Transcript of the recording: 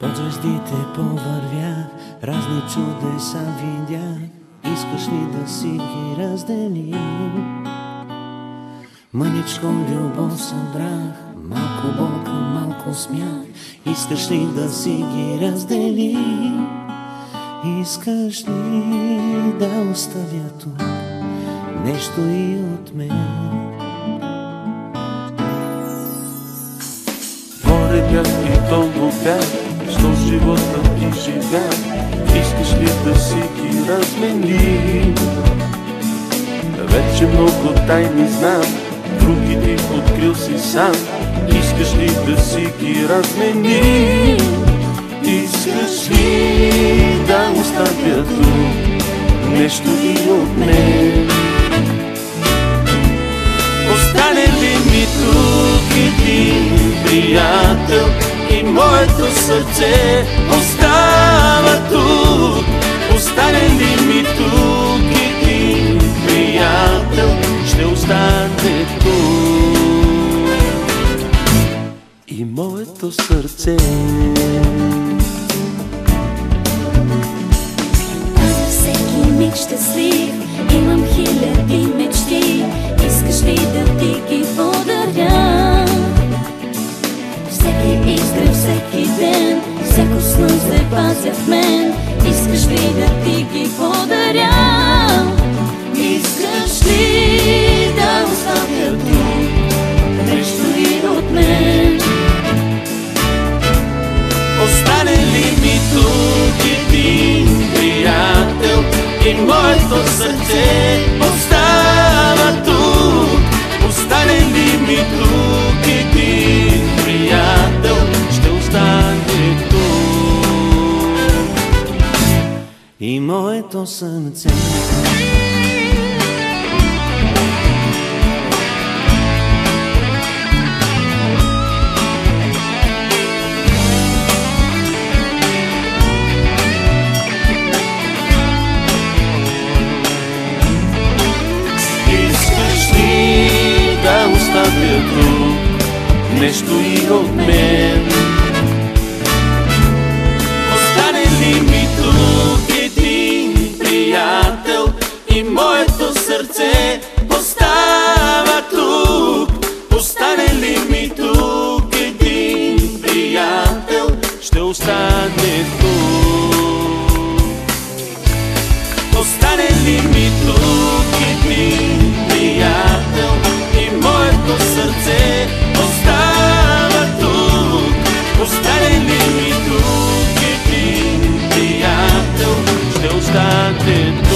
Под звездите повървях, разни чудеса видях. Искаш ли да си ги разделим? Мъничко любов събрах, малко болка, малко смях. Искаш ли да си ги разделим? Искаш ли да оставя тук нещо и от мен? Море бях и дълго бях, що живота ти живях. Искаш ли да си ги разменим? Вече много тайни знам, други ти открил си сам. Искаш ли да си ги разменим? Искаш ли да оставя тук нещо и от мен? Остане ли ми тук един приятел и моето сърце остава тук? Остане ли ми тук един приятел, ще остане тук и моето сърце. Всеки миг щастлив, имам хиляди мечти. Искаш ли да ти ги подаря? Всеки изгрев, всеки ден, всяко слънце пазя в мен. Искаш ли да ти ги подаря? Искаш ли да оставя тук нещо и от мен? Остане ли ми тук един приятел и моето сърце остава тук? Остане ли ми тук един приятел, ще остане тук И моето сърце. Оставя тук нещо и от мен. Остане ли ми тук един приятел и моето сърце остава тук? Остане ли ми тук един приятел, ще остане тук. Остане ли ми тук един приятел и моето сърце остава тук? Остане ли ми тук един приятел, ще остане тук.